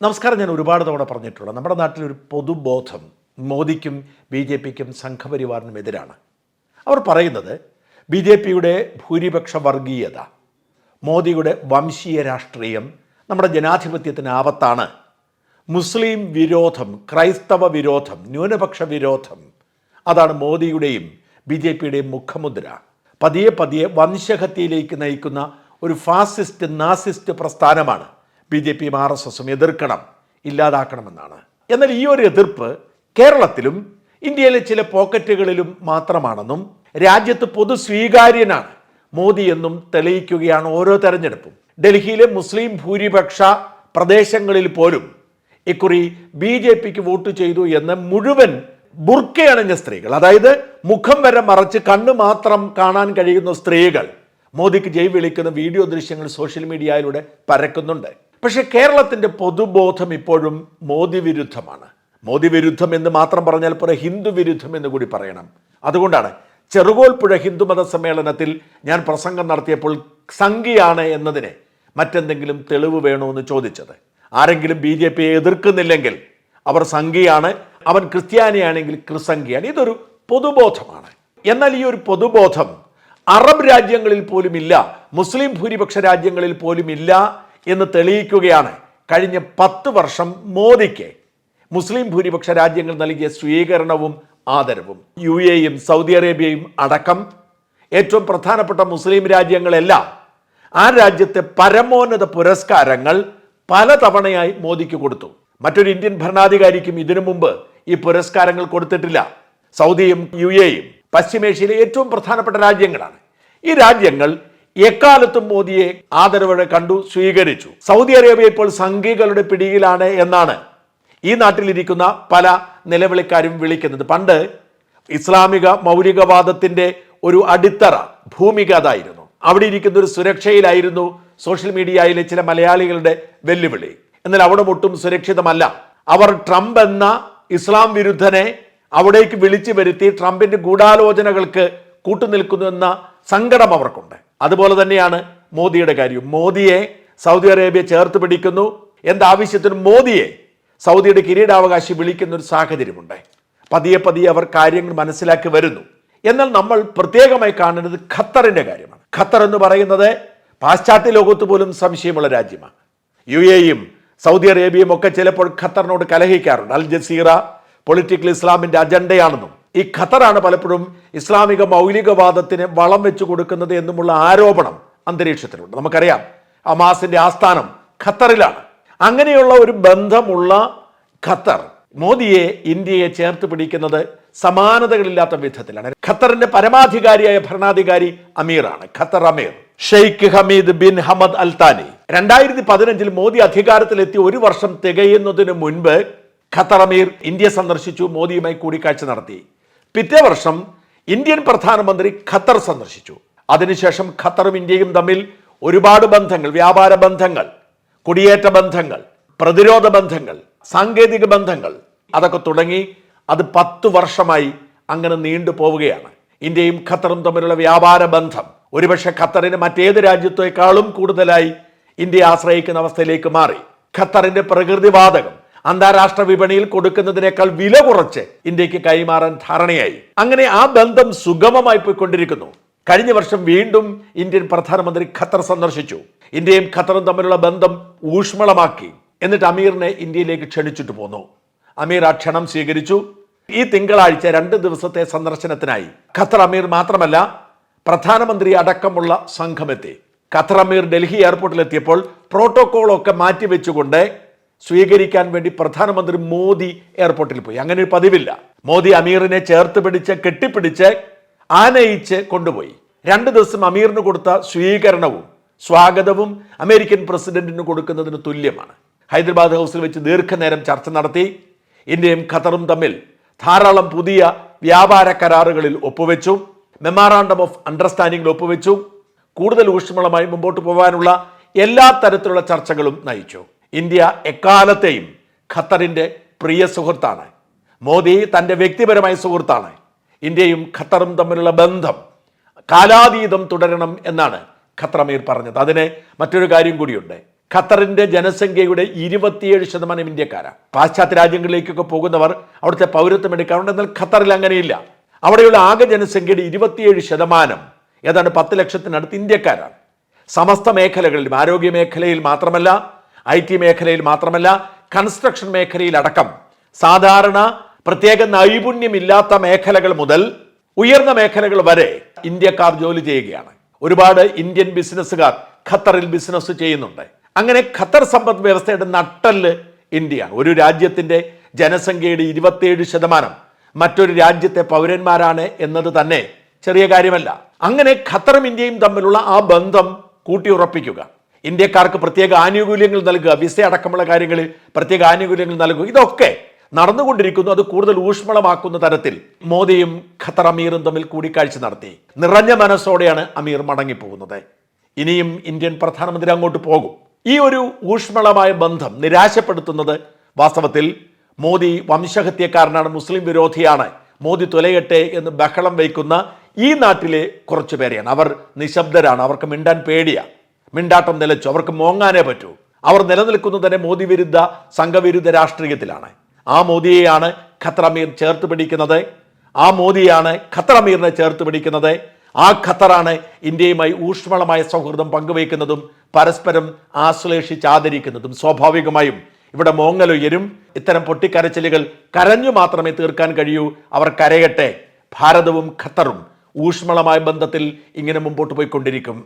നമസ്കാരം. ഞാൻ ഒരുപാട് തവണ പറഞ്ഞിട്ടുള്ള നമ്മുടെ നാട്ടിലൊരു പൊതുബോധം മോദിക്കും BJPക്കും സംഘപരിവാറിനും എതിരാണ്. അവർ പറയുന്നത് BJPയുടെ ഭൂരിപക്ഷ വർഗീയത, മോദിയുടെ വംശീയ രാഷ്ട്രീയം നമ്മുടെ ജനാധിപത്യത്തിന് ആപത്താണ്. മുസ്ലിം വിരോധം, ക്രൈസ്തവ വിരോധം, ന്യൂനപക്ഷ വിരോധം, അതാണ് മോദിയുടെയും BJPയുടെയും മുഖമുദ്ര. പതിയെ പതിയെ വംശഹത്യയിലേക്ക് നയിക്കുന്ന ഒരു ഫാസിസ്റ്റ് നാസിസ്റ്റ് പ്രസ്ഥാനമാണ് BJPയും RSSും എതിർക്കണം, ഇല്ലാതാക്കണമെന്നാണ്. എന്നാൽ ഈ ഒരു എതിർപ്പ് കേരളത്തിലും ഇന്ത്യയിലെ ചില പോക്കറ്റുകളിലും മാത്രമാണെന്നും രാജ്യത്ത് പൊതു സ്വീകാര്യനാണ് മോദി എന്നും തെളിയിക്കുകയാണ് ഓരോ തെരഞ്ഞെടുപ്പും. ഡൽഹിയിലെ മുസ്ലിം ഭൂരിപക്ഷ പ്രദേശങ്ങളിൽ പോലും ഇക്കുറി BJPക്ക് വോട്ട് ചെയ്തു എന്ന് മുഴുവൻ ബുർക്കയണിഞ്ഞ സ്ത്രീകൾ, അതായത് മുഖം വരെ മറച്ച് കണ്ണ് മാത്രം കാണാൻ കഴിയുന്ന സ്ത്രീകൾ മോദിക്ക് ജയ് വിളിക്കുന്ന വീഡിയോ ദൃശ്യങ്ങൾ സോഷ്യൽ മീഡിയയിലൂടെ പരക്കുന്നുണ്ട്. പക്ഷേ കേരളത്തിൻ്റെ പൊതുബോധം ഇപ്പോഴും മോദി വിരുദ്ധമാണ്. മോദി വിരുദ്ധം എന്ന് മാത്രം പറഞ്ഞാൽ പോരെ, ഹിന്ദു വിരുദ്ധം എന്ന് കൂടി പറയണം. അതുകൊണ്ടാണ് ചെറുകോൽപ്പുഴ ഹിന്ദുമത സമ്മേളനത്തിൽ ഞാൻ പ്രസംഗം നടത്തിയപ്പോൾ സംഘിയാണ് എന്നതിന് മറ്റെന്തെങ്കിലും തെളിവ് വേണോ എന്ന് ചോദിച്ചത്. ആരെങ്കിലും BJPയെ എതിർക്കുന്നില്ലെങ്കിൽ അവർ സംഘിയാണ്, അവൻ ക്രിസ്ത്യാനിയാണെങ്കിൽ ക്രിസംഖ്യയാണ്. ഇതൊരു പൊതുബോധമാണ്. എന്നാൽ ഈ ഒരു പൊതുബോധം അറബ് രാജ്യങ്ങളിൽ പോലും ഇല്ല, മുസ്ലിം ഭൂരിപക്ഷ രാജ്യങ്ങളിൽ പോലും ഇല്ല എന്ന് തെളിയിക്കുകയാണ് കഴിഞ്ഞ 10 വർഷം മോദിക്ക് മുസ്ലിം ഭൂരിപക്ഷ രാജ്യങ്ങൾ നൽകിയ സ്വീകരണവും ആദരവും. UAEയും സൗദി അറേബ്യയും അടക്കം ഏറ്റവും പ്രധാനപ്പെട്ട മുസ്ലിം രാജ്യങ്ങളെല്ലാം ആ രാജ്യത്തെ പരമോന്നത പുരസ്കാരങ്ങൾ പലതവണയായി മോദിക്ക് കൊടുത്തു. മറ്റൊരു ഇന്ത്യൻ ഭരണാധികാരിക്കും ഇതിനു മുമ്പ് ഈ പുരസ്കാരങ്ങൾ കൊടുത്തിട്ടില്ല. സൗദിയും UAEയും പശ്ചിമേഷ്യയിലെ ഏറ്റവും പ്രധാനപ്പെട്ട രാജ്യങ്ങളാണ്. ഈ രാജ്യങ്ങൾ എക്കാലത്തും മോദിയെ ആദരവോടെ കണ്ടു, സ്വീകരിച്ചു. സൗദി അറേബ്യ ഇപ്പോൾ സംഘികളുടെ പിടിയിലാണ് എന്നാണ് ഈ നാട്ടിലിരിക്കുന്ന പല നിലവിളിക്കാരും വിളിക്കുന്നത്. പണ്ട് ഇസ്ലാമിക മൗലികവാദത്തിൻ്റെ ഒരു അടിത്തറ ഭൂമിക അതായിരുന്നു. അവിടെ ഇരിക്കുന്ന ഒരു സുരക്ഷയിലായിരുന്നു സോഷ്യൽ മീഡിയയിലെ ചില മലയാളികളുടെ വെല്ലുവിളി. എന്നാൽ അവിടെ ഒട്ടും സുരക്ഷിതമല്ല. അവർ ട്രംപ് എന്ന ഇസ്ലാം വിരുദ്ധനെ അവിടേക്ക് വിളിച്ചു വരുത്തി ട്രംപിന്റെ ഗൂഢാലോചനകൾക്ക് കൂട്ടുനിൽക്കുന്നു എന്ന സങ്കടം അവർക്കുണ്ട്. അതുപോലെ തന്നെയാണ് മോദിയുടെ കാര്യം. മോദിയെ സൗദി അറേബ്യ ചേർത്ത് പിടിക്കുന്നു. എന്താവശ്യത്തിനും മോദിയെ സൗദിയുടെ കിരീടാവകാശി വിളിക്കുന്ന ഒരു സാഹചര്യമുണ്ട്. പതിയെ പതിയെ അവർ കാര്യങ്ങൾ മനസ്സിലാക്കി വരുന്നു. എന്നാൽ നമ്മൾ പ്രത്യേകമായി കാണുന്നത് ഖത്തറിന്റെ കാര്യമാണ്. ഖത്തർ എന്ന് പറയുന്നത് പാശ്ചാത്യ ലോകത്ത് പോലും സംശയമുള്ള രാജ്യമാണ്. UAEയും സൗദി അറേബ്യയും ഒക്കെ ചിലപ്പോൾ ഖത്തറിനോട് കലഹിക്കാറുണ്ട്. അൽ ജസീറ പൊളിറ്റിക്കൽ ഇസ്ലാമിന്റെ അജണ്ടയാണെന്നും ഈ ഖത്തറാണ് പലപ്പോഴും ഇസ്ലാമിക മൗലികവാദത്തിന് വളം വെച്ചു കൊടുക്കുന്നത് എന്നുമുള്ള ആരോപണം അന്തരീക്ഷത്തിലുണ്ട്. നമുക്കറിയാം ഹമാസിന്റെ ആസ്ഥാനം ഖത്തറിലാണ്. അങ്ങനെയുള്ള ഒരു ബന്ധമുള്ള ഖത്തർ മോദിയെ ഇന്ത്യയെ ചേർത്ത് പിടിക്കുന്നത് സമാനതകളില്ലാത്ത വിധത്തിലാണ്. ഖത്തറിന്റെ പരമാധികാരിയായ ഭരണാധികാരി അമീറാണ്, ഖത്തർ അമീർ Sheikh Hameed bin Hamad Al താനി. 2015 മോദി അധികാരത്തിലെത്തി 1 വർഷം തികയുന്നതിന് മുൻപ് ഖത്തർ അമീർ ഇന്ത്യ സന്ദർശിച്ചു, മോദിയുമായി കൂടിക്കാഴ്ച നടത്തി. പിറ്റേ വർഷം ഇന്ത്യൻ പ്രധാനമന്ത്രി ഖത്തർ സന്ദർശിച്ചു. അതിനുശേഷം ഖത്തറും ഇന്ത്യയും തമ്മിൽ ഒരുപാട് ബന്ധങ്ങൾ, വ്യാപാര ബന്ധങ്ങൾ, കുടിയേറ്റ ബന്ധങ്ങൾ, പ്രതിരോധ ബന്ധങ്ങൾ, സാങ്കേതിക ബന്ധങ്ങൾ അതൊക്കെ തുടങ്ങി. അത് 10 വർഷമായി അങ്ങനെ നീണ്ടു പോവുകയാണ്. ഇന്ത്യയും ഖത്തറും തമ്മിലുള്ള വ്യാപാര ബന്ധം ഒരുപക്ഷെ ഖത്തറിന് മറ്റേത് രാജ്യത്തേക്കാളും കൂടുതലായി ഇന്ത്യയെ ആശ്രയിക്കുന്ന അവസ്ഥയിലേക്ക് മാറി. ഖത്തറിന്റെ പ്രകൃതിവാതകം അന്താരാഷ്ട്ര വിപണിയിൽ കൊടുക്കുന്നതിനേക്കാൾ വില കുറച്ച് ഇന്ത്യക്ക് കൈമാറാൻ ധാരണയായി. അങ്ങനെ ആ ബന്ധം സുഗമമായി പോയിക്കൊണ്ടിരിക്കുന്നു. കഴിഞ്ഞ വർഷം വീണ്ടും ഇന്ത്യൻ പ്രധാനമന്ത്രി ഖത്തർ സന്ദർശിച്ചു. ഇന്ത്യയും ഖത്തറും തമ്മിലുള്ള ബന്ധം ഊഷ്മളമാക്കി. എന്നിട്ട് അമീറിനെ ഇന്ത്യയിലേക്ക് ക്ഷണിച്ചിട്ട് പോന്നു. അമീർ ആ ക്ഷണം സ്വീകരിച്ചു. ഈ തിങ്കളാഴ്ച 2 ദിവസത്തെ സന്ദർശനത്തിനായി ഖത്തർ അമീർ മാത്രമല്ല പ്രധാനമന്ത്രി അടക്കമുള്ള സംഘമെത്തി. ഖത്തർ അമീർ ഡൽഹി എയർപോർട്ടിലെത്തിയപ്പോൾ പ്രോട്ടോകോളൊക്കെ മാറ്റിവെച്ചുകൊണ്ട് സ്വീകരിക്കാൻ വേണ്ടി പ്രധാനമന്ത്രി മോദി എയർപോർട്ടിൽ പോയി. അങ്ങനെ ഒരു പതിവില്ല. മോദി അമീറിനെ ചേർത്ത് പിടിച്ച് കെട്ടിപ്പിടിച്ച് ആനയിച്ച് കൊണ്ടുപോയി. 2 ദിവസം അമീറിന് കൊടുത്ത സ്വീകരണവും സ്വാഗതവും അമേരിക്കൻ പ്രസിഡന്റിന് കൊടുക്കുന്നതിന് തുല്യമാണ്. ഹൈദരാബാദ് ഹൗസിൽ വെച്ച് ദീർഘനേരം ചർച്ച നടത്തി. ഇന്ത്യയും ഖത്തറും തമ്മിൽ ധാരാളം പുതിയ വ്യാപാര കരാറുകളിൽ ഒപ്പുവെച്ചു. മെമ്മോറാണ്ടം ഓഫ് അണ്ടർസ്റ്റാൻഡിംഗിൽ ഒപ്പുവെച്ചു. കൂടുതൽ ഊഷ്മളമായി മുമ്പോട്ട് പോകാനുള്ള എല്ലാ തരത്തിലുള്ള ചർച്ചകളും നയിച്ചു. ഇന്ത്യ എക്കാലത്തെയും ഖത്തറിന്റെ പ്രിയ സുഹൃത്താണ്. മോദി തൻ്റെ വ്യക്തിപരമായ സുഹൃത്താണ്. ഇന്ത്യയും ഖത്തറും തമ്മിലുള്ള ബന്ധം കാലാതീതം തുടരണം എന്നാണ് ഖത്തർ അമീർ പറഞ്ഞത്. അതിന് മറ്റൊരു കാര്യം കൂടിയുണ്ട്. ഖത്തറിന്റെ ജനസംഖ്യയുടെ 27% ഇന്ത്യക്കാരാണ്. പാശ്ചാത്യ രാജ്യങ്ങളിലേക്കൊക്കെ പോകുന്നവർ അവിടുത്തെ പൗരത്വം എടുക്കാറുണ്ട്. എന്നാൽ ഖത്തറിൽ അങ്ങനെയില്ല. അവിടെയുള്ള ആകെ ജനസംഖ്യയുടെ 27% ഏതാണ്ട് 10 ലക്ഷത്തിനടുത്ത് ഇന്ത്യക്കാരാണ്. സമസ്ത മേഖലകളിലും, ആരോഗ്യ മേഖലയിൽ മാത്രമല്ല, IT മേഖലയിൽ മാത്രമല്ല, കൺസ്ട്രക്ഷൻ മേഖലയിൽ അടക്കം സാധാരണ പ്രത്യേക നൈപുണ്യമില്ലാത്ത മേഖലകൾ മുതൽ ഉയർന്ന മേഖലകൾ വരെ ഇന്ത്യക്കാർ ജോലി ചെയ്യുകയാണ്. ഒരുപാട് ഇന്ത്യൻ ബിസിനസ്സുകാർ ഖത്തറിൽ ബിസിനസ് ചെയ്യുന്നുണ്ട്. അങ്ങനെ ഖത്തർ സമ്പദ് വ്യവസ്ഥയുടെ നട്ടെല്ല് ഇന്ത്യയാണ്. ഒരു രാജ്യത്തിന്റെ ജനസംഖ്യയുടെ 27% മറ്റൊരു രാജ്യത്തെ പൗരന്മാരാണ് എന്നത് തന്നെ ചെറിയ കാര്യമല്ല. അങ്ങനെ ഖത്തറും ഇന്ത്യയും തമ്മിലുള്ള ആ ബന്ധം കൂട്ടിയുറപ്പിക്കുക, ഇന്ത്യക്കാർക്ക് പ്രത്യേക ആനുകൂല്യങ്ങൾ നൽകുക, വിസ അടക്കമുള്ള കാര്യങ്ങളിൽ പ്രത്യേക ആനുകൂല്യങ്ങൾ നൽകുക, ഇതൊക്കെ നടന്നുകൊണ്ടിരിക്കുന്നു. അത് കൂടുതൽ ഊഷ്മളമാക്കുന്ന തരത്തിൽ മോദിയും ഖത്തർ അമീറും തമ്മിൽ കൂടിക്കാഴ്ച നടത്തി. നിറഞ്ഞ മനസ്സോടെയാണ് അമീർ മടങ്ങിപ്പോകുന്നത്. ഇനിയും ഇന്ത്യൻ പ്രധാനമന്ത്രി അങ്ങോട്ട് പോകും. ഈ ഒരു ഊഷ്മളമായ ബന്ധം നിരാശപ്പെടുത്തുന്നത് വാസ്തവത്തിൽ മോദി വംശഹത്യക്കാരനാണ്, മുസ്ലിം വിരോധിയാണ്, മോദി തുലയട്ടെ എന്ന് ബഹളം വയ്ക്കുന്ന ഈ നാട്ടിലെ കുറച്ചു പേരെയാണ്. അവർ നിശബ്ദരാണ്, അവർക്ക് മിണ്ടാൻ പേടിയാ, മിണ്ടാട്ടം നിലച്ചു, അവർക്ക് മോങ്ങാനേ പറ്റൂ. അവർ നിലനിൽക്കുന്നത് തന്നെ മോദി വിരുദ്ധ സംഘവിരുദ്ധ രാഷ്ട്രീയത്തിലാണ്. ആ മോദിയെയാണ് ഖത്തർ അമീർ ചേർത്ത് പിടിക്കുന്നത്. ആ മോദിയാണ് ഖത്തർ അമീറിനെ ചേർത്ത് പിടിക്കുന്നത്. ആ ഖത്തറാണ് ഇന്ത്യയുമായി ഊഷ്മളമായ സൗഹൃദം പങ്കുവയ്ക്കുന്നതും പരസ്പരം ആശ്ലേഷിച്ച് ആദരിക്കുന്നതും. സ്വാഭാവികമായും ഇവിടെ മോങ്ങലുയരും. ഇത്തരം പൊട്ടിക്കരച്ചിലുകൾ കരഞ്ഞു മാത്രമേ തീർക്കാൻ കഴിയൂ. അവർ കരയട്ടെ. ഭാരതവും ഖത്തറും ഊഷ്മളമായ ബന്ധത്തിൽ ഇങ്ങനെ മുമ്പോട്ട് പോയിക്കൊണ്ടിരിക്കും.